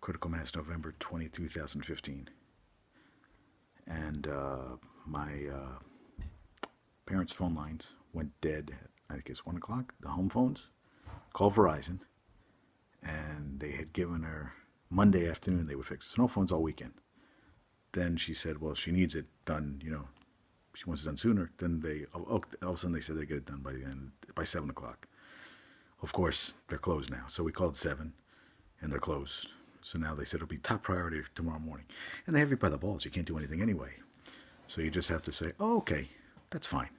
Critical Mass, November 20, 2015. And my parents' phone lines went dead at, I guess, 1 o'clock. The home phones. Called Verizon, and they had given her Monday afternoon they would fix it. So no phones all weekend. Then she said, well, she needs it done, she wants it done sooner. Then all of a sudden they said they get it done by 7 o'clock. Of course, they're closed now. So we called 7, and they're closed. So now they said it'll be top priority tomorrow morning. And they have you by the balls. You can't do anything anyway. So you just have to say, oh, okay, that's fine.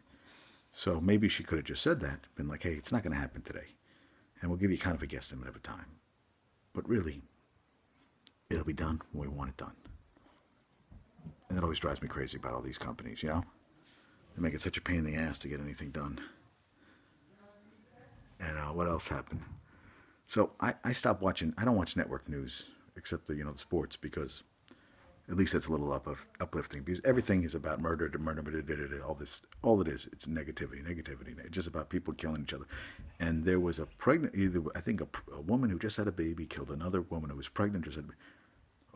So maybe she could have just said that, been like, hey, it's not going to happen today. And we'll give you kind of a guesstimate of a time. But really, it'll be done when we want it done. And that always drives me crazy about all these companies, They make it such a pain in the ass to get anything done. And what else happened? So I stopped watching. I don't watch network news except the sports, because at least that's a little uplifting. Because everything is about murder, all this. All it is, it's negativity. It's just about people killing each other. And there was a pregnant, I think a woman who just had a baby killed another woman who was pregnant just had a baby.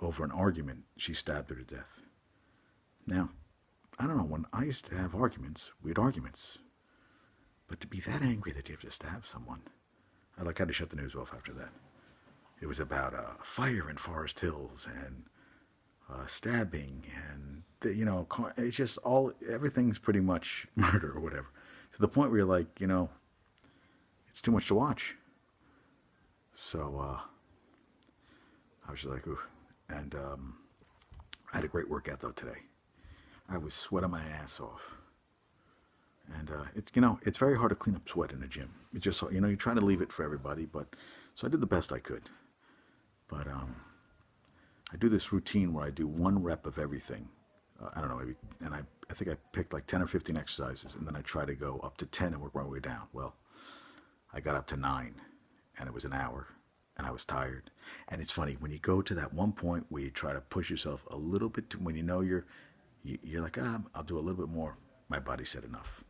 Over an argument. She stabbed her to death. Now, I don't know. When I used to have arguments, we had arguments. But to be that angry that you have to stab someone, I had to shut the news off after that. It was about fire in Forest Hills and stabbing, and it's just everything's pretty much murder or whatever. To the point where you're like, it's too much to watch. So I was just like, ooh. And I had a great workout though today. I was sweating my ass off. And it's very hard to clean up sweat in a gym. It just you try to leave it for everybody, but so I did the best I could. But I do this routine where I do 1 rep of everything. I don't know, maybe, and I think I picked like 10 or 15 exercises, and then I try to go up to 10 and work my way down. Well, I got up to 9, and it was an hour, and I was tired. And it's funny when you go to that one point where you try to push yourself a little bit, when you're like, I'll do a little bit more. My body said enough.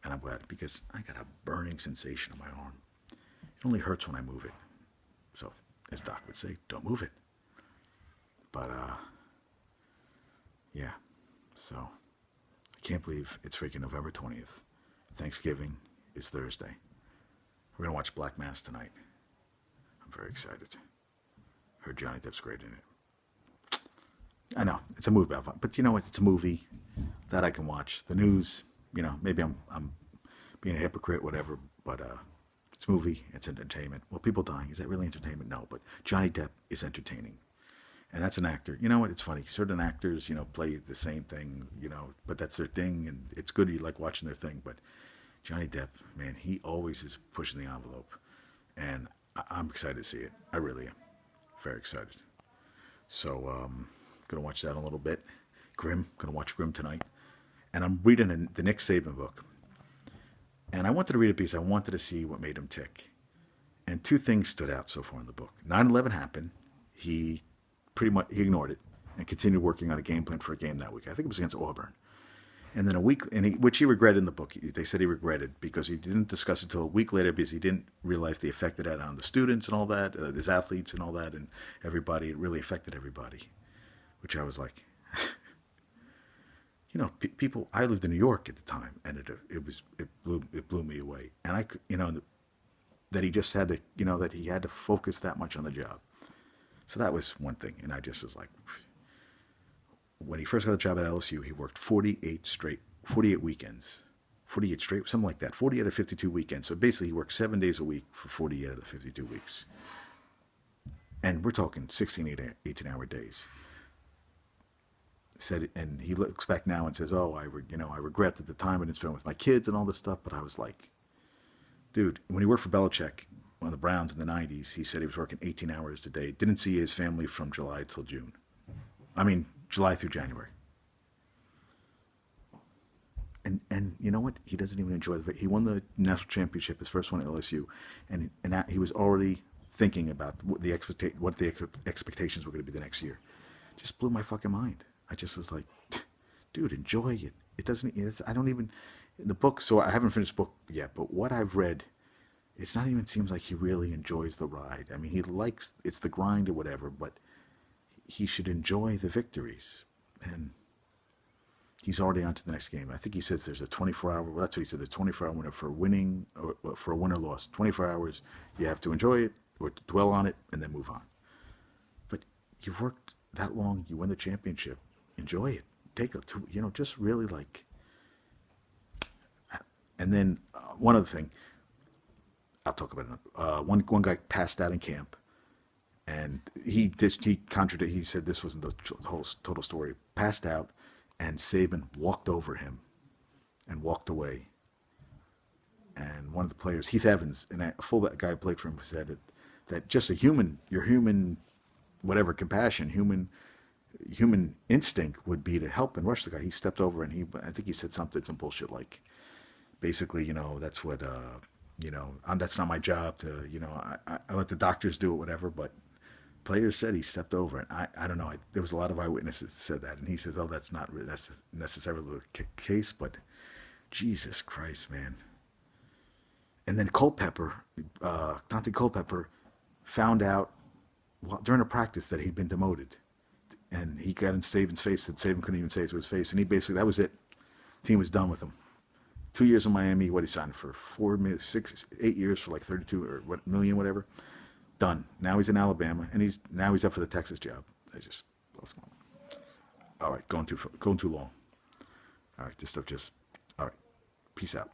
And I'm glad, because I got a burning sensation in my arm. It only hurts when I move it. So, as Doc would say, don't move it. But, yeah. So, I can't believe it's freaking November 20th. Thanksgiving is Thursday. We're going to watch Black Mass tonight. I'm very excited. Heard Johnny Depp's great in it. I know, it's a movie about fun. But you know what? It's a movie that I can watch. The news, maybe I'm being a hypocrite, whatever, but it's a movie, it's entertainment. Well, people dying, is that really entertainment? No, but Johnny Depp is entertaining. And that's an actor. You know what? It's funny. Certain actors, play the same thing, but that's their thing, and it's good. You like watching their thing. But Johnny Depp, man, he always is pushing the envelope. And I'm excited to see it. I really am. Very excited. So, going to watch that in a little bit. Grimm, going to watch Grimm tonight. And I'm reading the Nick Saban book. And I wanted to read it because I wanted to see what made him tick. And 2 things stood out so far in the book. 9/11 happened. He ignored it and continued working on a game plan for a game that week. I think it was against Auburn. And then a week, which he regretted in the book. They said he regretted because he didn't discuss it until a week later, because he didn't realize the effect it had on the students and all that, his athletes and all that, and everybody. It really affected everybody, which I was like, people. I lived in New York at the time, and it blew me away. And that he just had to, that he had to focus that much on the job. So that was one thing, and I just was like, when he first got the job at LSU, he worked 48 weekends, 48 straight, something like that, 40 out of 52 weekends. So basically, he worked 7 days a week for 48 out of the 52 weeks. And we're talking 16, 18-hour days. Said, and he looks back now and says, "Oh, I regret that the time I didn't spend with my kids and all this stuff." But I was like, dude, when he worked for Belichick on the Browns in the '90s, he said he was working 18 hours a day. Didn't see his family from July till June. I mean, July through January. And you know what? He doesn't even enjoy he won the national championship, his first one at LSU, and he was already thinking about what the expectations were going to be the next year. Just blew my fucking mind. I just was like, dude, enjoy it. It doesn't. I don't even in the book. So I haven't finished the book yet, but what I've read it's not even seems like he really enjoys the ride. I mean, he likes it's the grind or whatever, but he should enjoy the victories. And he's already on to the next game. I think he says there's a 24-hour. Well, that's what he said. The 24-hour window for winning or for a win or loss. 24 hours. You have to enjoy it or dwell on it and then move on. But you've worked that long. You win the championship. Enjoy it. Take a just really like. And then one other thing. I'll talk about it. One guy passed out in camp, and he contradicted. He said this wasn't the whole total story. Passed out, and Saban walked over him, and walked away. And one of the players, Heath Evans, and a fullback guy who played for him, said that just your human, whatever compassion, human instinct would be to help and rush the guy. He stepped over and I think he said some bullshit like, basically, that's what, that's not my job to, I let the doctors do it, whatever. But players said he stepped over, and I don't know. There was a lot of eyewitnesses that said that, and he says, oh, that's necessarily the case, but Jesus Christ, man. And then Dante Culpepper, found out during a practice that he'd been demoted, and he got in Saban's face that Saban couldn't even say it to his face, and he basically that was it. Team was done with him. 2 years in Miami. What he signed for 8 years for like 32 or what million, whatever. Done. Now he's in Alabama, and he's up for the Texas job. I just lost my mind. All right, going too long. All right, this stuff just. All right, peace out.